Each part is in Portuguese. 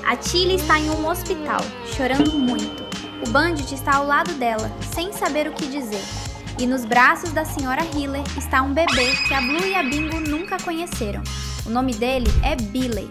A Tilly está em um hospital, chorando muito. O Bandit está ao lado dela, sem saber o que dizer. E nos braços da Sra. Hiller está um bebê que a Blue e a Bingo nunca conheceram. O nome dele é Billy.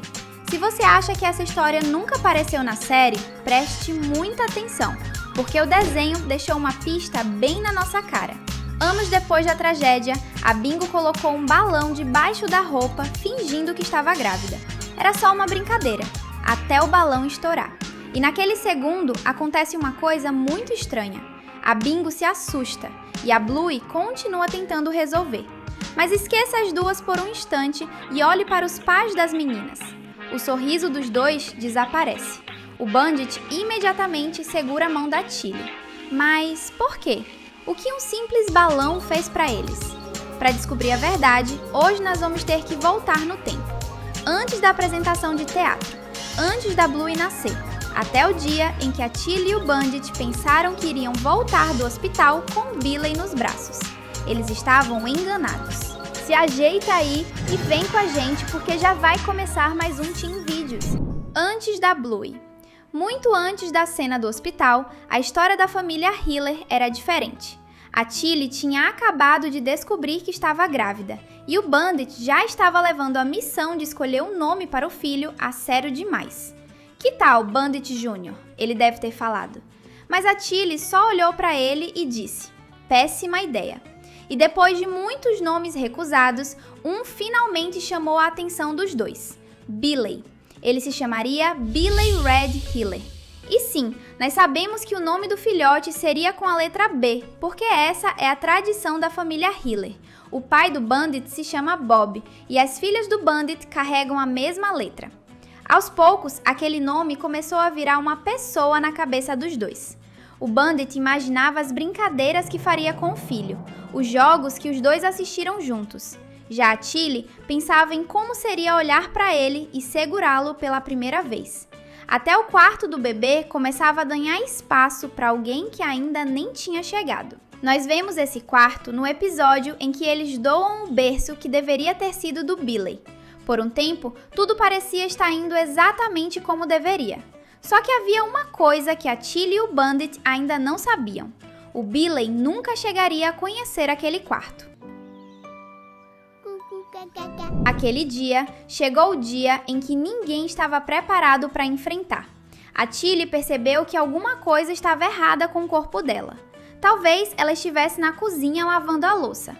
Se você acha que essa história nunca apareceu na série, preste muita atenção, porque o desenho deixou uma pista bem na nossa cara. Anos depois da tragédia, a Bingo colocou um balão debaixo da roupa, fingindo que estava grávida. Era só uma brincadeira, até o balão estourar. E naquele segundo, acontece uma coisa muito estranha. A Bingo se assusta e a Bluey continua tentando resolver. Mas esqueça as duas por um instante e olhe para os pais das meninas. O sorriso dos dois desaparece. O Bandit imediatamente segura a mão da Tilly. Mas por quê? O que um simples balão fez para eles? Para descobrir a verdade, hoje nós vamos ter que voltar no tempo. Antes da apresentação de teatro, antes da Bluey nascer, até o dia em que a Tilly e o Bandit pensaram que iriam voltar do hospital com Billy nos braços. Eles estavam enganados. Se ajeita aí e vem com a gente porque já vai começar mais um Teen Videos. Antes da Bluey. Muito antes da cena do hospital, a história da família Hiller era diferente. A Tilly tinha acabado de descobrir que estava grávida e o Bandit já estava levando a missão de escolher um nome para o filho a sério demais. Que tal, Bandit Jr.? Ele deve ter falado. Mas a Tilly só olhou para ele e disse: péssima ideia. E depois de muitos nomes recusados, um finalmente chamou a atenção dos dois: Billy. Ele se chamaria Billy Red Hiller. E sim, nós sabemos que o nome do filhote seria com a letra B, porque essa é a tradição da família Hiller. O pai do Bandit se chama Bob e as filhas do Bandit carregam a mesma letra. Aos poucos, aquele nome começou a virar uma pessoa na cabeça dos dois. O Bandit imaginava as brincadeiras que faria com o filho, os jogos que os dois assistiram juntos. Já a Tilly pensava em como seria olhar para ele e segurá-lo pela primeira vez. Até o quarto do bebê começava a ganhar espaço para alguém que ainda nem tinha chegado. Nós vemos esse quarto no episódio em que eles doam o berço que deveria ter sido do Billy. Por um tempo, tudo parecia estar indo exatamente como deveria. Só que havia uma coisa que a Tilly e o Bandit ainda não sabiam. O Billy nunca chegaria a conhecer aquele quarto. Aquele dia, chegou o dia em que ninguém estava preparado para enfrentar. A Tilly percebeu que alguma coisa estava errada com o corpo dela. Talvez ela estivesse na cozinha lavando a louça.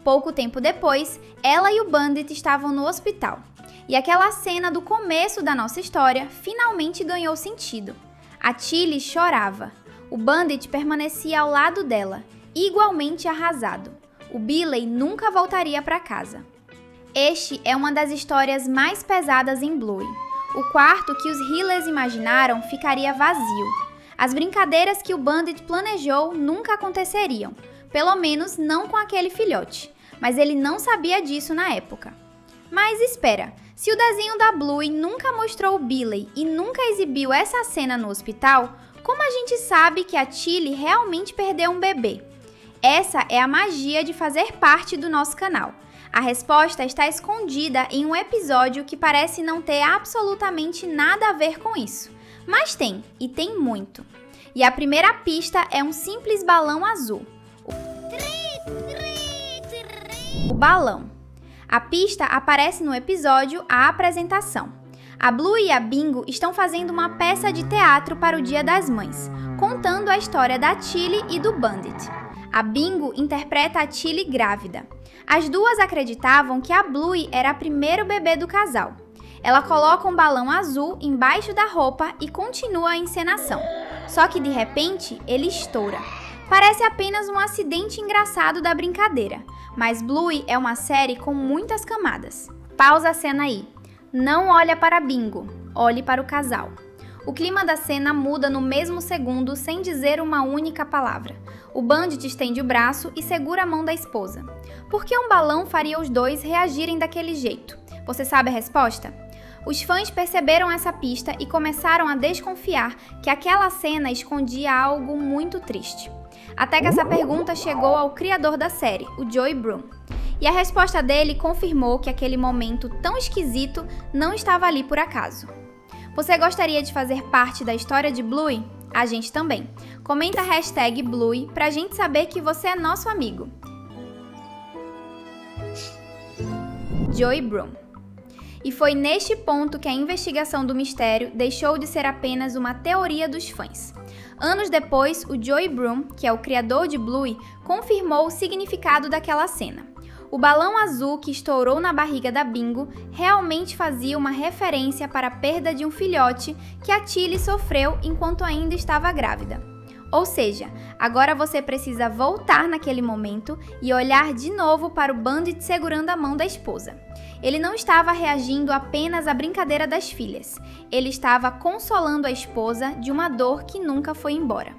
Pouco tempo depois, ela e o Bandit estavam no hospital. E aquela cena do começo da nossa história finalmente ganhou sentido. A Tilly chorava. O Bandit permanecia ao lado dela, igualmente arrasado. O Billy nunca voltaria para casa. Este é uma das histórias mais pesadas em Bluey. O quarto que os Hillers imaginaram ficaria vazio. As brincadeiras que o Bandit planejou nunca aconteceriam, pelo menos não com aquele filhote, mas ele não sabia disso na época. Mas espera, se o desenho da Bluey nunca mostrou o Billy e nunca exibiu essa cena no hospital, como a gente sabe que a Tilly realmente perdeu um bebê? Essa é a magia de fazer parte do nosso canal. A resposta está escondida em um episódio que parece não ter absolutamente nada a ver com isso. Mas tem, e tem muito. E a primeira pista é um simples balão azul. O balão. A pista aparece no episódio A Apresentação. A Blue e a Bingo estão fazendo uma peça de teatro para o Dia das Mães, contando a história da Tilly e do Bandit. A Bingo interpreta a Tilly grávida. As duas acreditavam que a Bluey era o primeiro bebê do casal. Ela coloca um balão azul embaixo da roupa e continua a encenação. Só que de repente, ele estoura. Parece apenas um acidente engraçado da brincadeira, mas Bluey é uma série com muitas camadas. Pausa a cena aí. Não olha para Bingo, olhe para o casal. O clima da cena muda no mesmo segundo sem dizer uma única palavra. O Bandit estende o braço e segura a mão da esposa. Por que um balão faria os dois reagirem daquele jeito? Você sabe a resposta? Os fãs perceberam essa pista e começaram a desconfiar que aquela cena escondia algo muito triste. Até que essa pergunta chegou ao criador da série, o Joey Broom. E a resposta dele confirmou que aquele momento tão esquisito não estava ali por acaso. Você gostaria de fazer parte da história de Bluey? A gente também. Comenta a hashtag Bluey pra gente saber que você é nosso amigo. Joey Broom. E foi neste ponto que a investigação do mistério deixou de ser apenas uma teoria dos fãs. Anos depois, o Joey Broom, que é o criador de Bluey, confirmou o significado daquela cena. O balão azul que estourou na barriga da Bingo realmente fazia uma referência para a perda de um filhote que a Tilly sofreu enquanto ainda estava grávida. Ou seja, agora você precisa voltar naquele momento e olhar de novo para o Bandit segurando a mão da esposa. Ele não estava reagindo apenas à brincadeira das filhas, ele estava consolando a esposa de uma dor que nunca foi embora.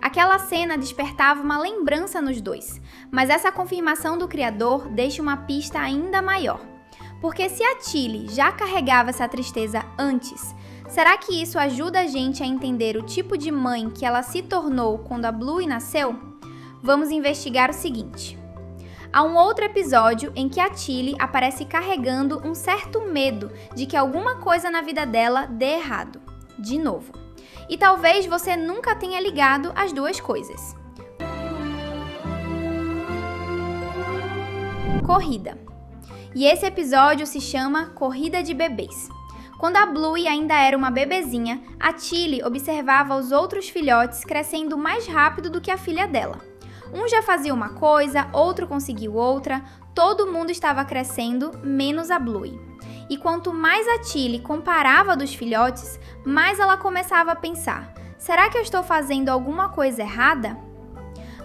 Aquela cena despertava uma lembrança nos dois, mas essa confirmação do criador deixa uma pista ainda maior. Porque se a Tilly já carregava essa tristeza antes, será que isso ajuda a gente a entender o tipo de mãe que ela se tornou quando a Bluey nasceu? Vamos investigar o seguinte. Há um outro episódio em que a Tilly aparece carregando um certo medo de que alguma coisa na vida dela dê errado. De novo. E talvez você nunca tenha ligado as duas coisas. Corrida. E esse episódio se chama Corrida de Bebês. Quando a Bluey ainda era uma bebezinha, a Tilly observava os outros filhotes crescendo mais rápido do que a filha dela. Um já fazia uma coisa, outro conseguiu outra, todo mundo estava crescendo, menos a Bluey. E quanto mais a Tilly comparava dos filhotes, mais ela começava a pensar: será que eu estou fazendo alguma coisa errada?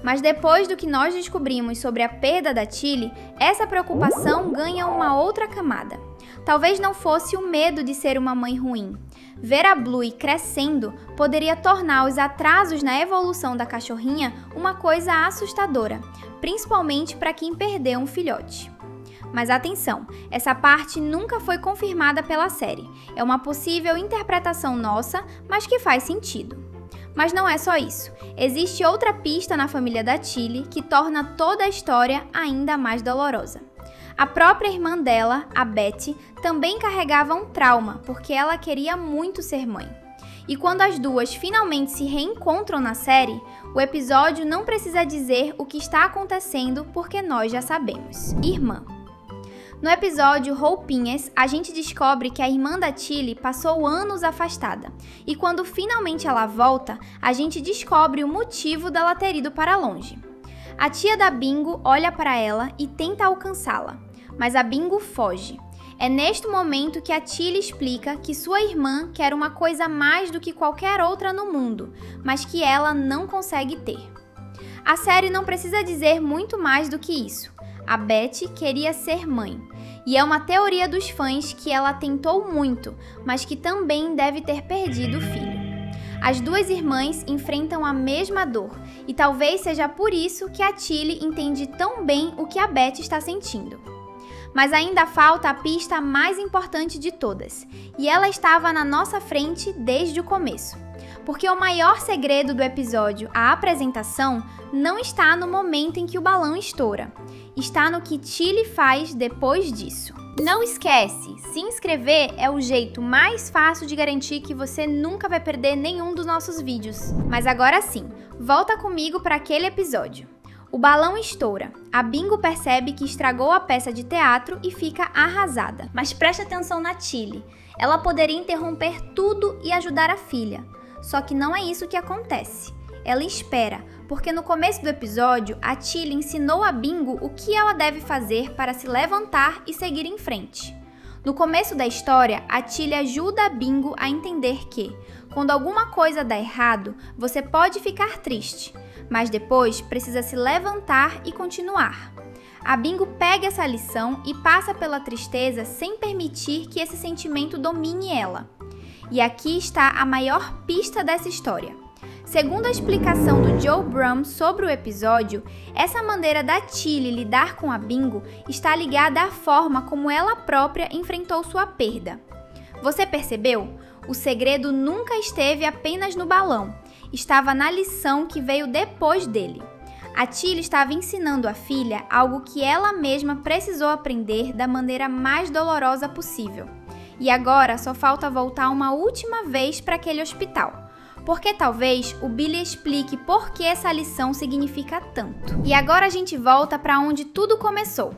Mas depois do que nós descobrimos sobre a perda da Tilly, essa preocupação ganha uma outra camada. Talvez não fosse o medo de ser uma mãe ruim. Ver a Bluey crescendo poderia tornar os atrasos na evolução da cachorrinha uma coisa assustadora, principalmente para quem perdeu um filhote. Mas atenção, essa parte nunca foi confirmada pela série. É uma possível interpretação nossa, mas que faz sentido. Mas não é só isso. Existe outra pista na família da Tilly que torna toda a história ainda mais dolorosa. A própria irmã dela, a Betty, também carregava um trauma, porque ela queria muito ser mãe. E quando as duas finalmente se reencontram na série, o episódio não precisa dizer o que está acontecendo, porque nós já sabemos. Irmã. No episódio Roupinhas, a gente descobre que a irmã da Tilly passou anos afastada, e quando finalmente ela volta, a gente descobre o motivo dela ter ido para longe. A tia da Bingo olha para ela e tenta alcançá-la, mas a Bingo foge. É neste momento que a Tilly explica que sua irmã quer uma coisa mais do que qualquer outra no mundo, mas que ela não consegue ter. A série não precisa dizer muito mais do que isso. A Betty queria ser mãe, e é uma teoria dos fãs que ela tentou muito, mas que também deve ter perdido o filho. As duas irmãs enfrentam a mesma dor, e talvez seja por isso que a Tilly entende tão bem o que a Betty está sentindo. Mas ainda falta a pista mais importante de todas, e ela estava na nossa frente desde o começo. Porque o maior segredo do episódio, a apresentação, não está no momento em que o balão estoura. Está no que Tilly faz depois disso. Não esquece, se inscrever é o jeito mais fácil de garantir que você nunca vai perder nenhum dos nossos vídeos. Mas agora sim, volta comigo para aquele episódio. O balão estoura. A Bingo percebe que estragou a peça de teatro e fica arrasada. Mas preste atenção na Tilly. Ela poderia interromper tudo e ajudar a filha. Só que não é isso que acontece. Ela espera, porque no começo do episódio, a Tilly ensinou a Bingo o que ela deve fazer para se levantar e seguir em frente. No começo da história, a Tilly ajuda a Bingo a entender que, quando alguma coisa dá errado, você pode ficar triste, mas depois precisa se levantar e continuar. A Bingo pega essa lição e passa pela tristeza sem permitir que esse sentimento domine ela. E aqui está a maior pista dessa história. Segundo a explicação do Joey Broom sobre o episódio, essa maneira da Tilly lidar com a Bingo está ligada à forma como ela própria enfrentou sua perda. Você percebeu? O segredo nunca esteve apenas no balão, estava na lição que veio depois dele. A Tilly estava ensinando à filha algo que ela mesma precisou aprender da maneira mais dolorosa possível. E agora só falta voltar uma última vez para aquele hospital. Porque talvez o Billy explique por que essa lição significa tanto. E agora a gente volta para onde tudo começou.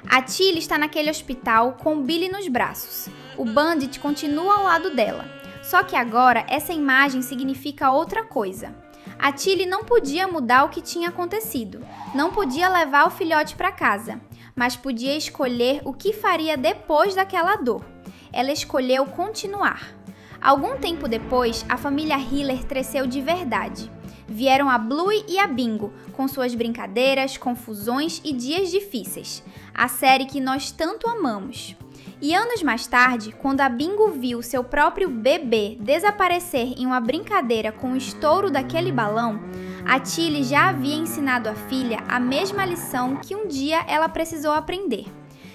A Tilly está naquele hospital com o Billy nos braços. O Bandit continua ao lado dela. Só que agora essa imagem significa outra coisa. A Tilly não podia mudar o que tinha acontecido. Não podia levar o filhote para casa. Mas podia escolher o que faria depois daquela dor. Ela escolheu continuar. Algum tempo depois, a família Hiller cresceu de verdade. Vieram a Bluey e a Bingo, com suas brincadeiras, confusões e dias difíceis. A série que nós tanto amamos. E anos mais tarde, quando a Bingo viu seu próprio bebê desaparecer em uma brincadeira com o estouro daquele balão, a Tilly já havia ensinado à filha a mesma lição que um dia ela precisou aprender.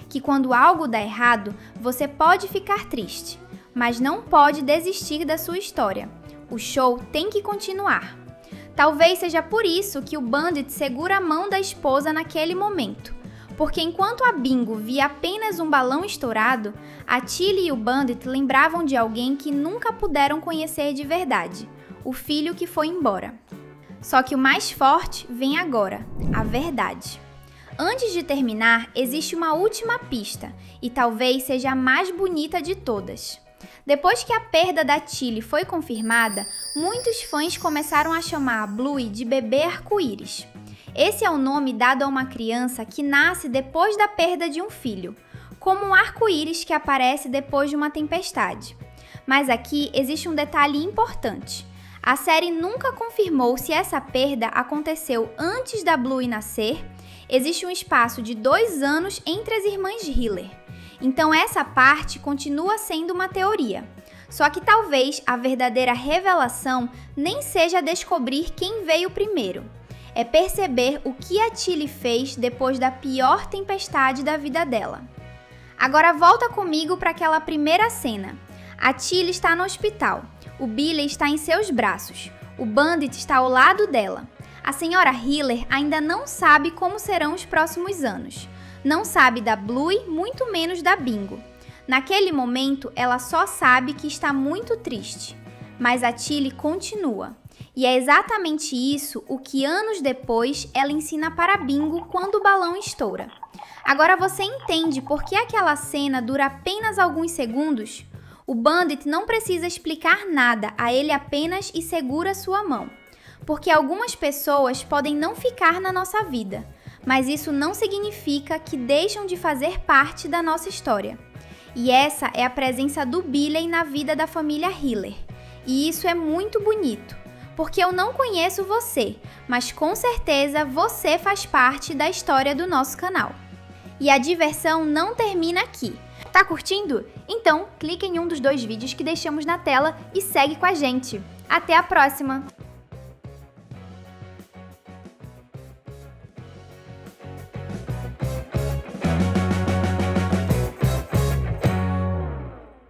Que quando algo dá errado, você pode ficar triste, mas não pode desistir da sua história. O show tem que continuar. Talvez seja por isso que o Bandit segura a mão da esposa naquele momento. Porque enquanto a Bingo via apenas um balão estourado, a Tilly e o Bandit lembravam de alguém que nunca puderam conhecer de verdade, o filho que foi embora. Só que o mais forte vem agora, a verdade. Antes de terminar, existe uma última pista, e talvez seja a mais bonita de todas. Depois que a perda da Tilly foi confirmada, muitos fãs começaram a chamar a Bluey de bebê arco-íris. Esse é o nome dado a uma criança que nasce depois da perda de um filho, como um arco-íris que aparece depois de uma tempestade. Mas aqui existe um detalhe importante. A série nunca confirmou se essa perda aconteceu antes da Bluey nascer. Existe um espaço de 2 anos entre as irmãs Hiller. Então essa parte continua sendo uma teoria. Só que talvez a verdadeira revelação nem seja descobrir quem veio primeiro. É perceber o que a Tilly fez depois da pior tempestade da vida dela. Agora volta comigo para aquela primeira cena. A Tilly está no hospital. O Billy está em seus braços. O Bandit está ao lado dela. A senhora Hiller ainda não sabe como serão os próximos anos. Não sabe da Bluey, muito menos da Bingo. Naquele momento, ela só sabe que está muito triste. Mas a Tilly continua. E é exatamente isso o que anos depois ela ensina para a Bingo quando o balão estoura. Agora você entende por que aquela cena dura apenas alguns segundos? O Bandit não precisa explicar nada, a ele apenas e segura sua mão. Porque algumas pessoas podem não ficar na nossa vida, mas isso não significa que deixam de fazer parte da nossa história. E essa é a presença do Billy na vida da família Hiller. E isso é muito bonito, porque eu não conheço você, mas com certeza você faz parte da história do nosso canal. E a diversão não termina aqui. Tá curtindo? Então clique em um dos 2 vídeos que deixamos na tela e segue com a gente. Até a próxima!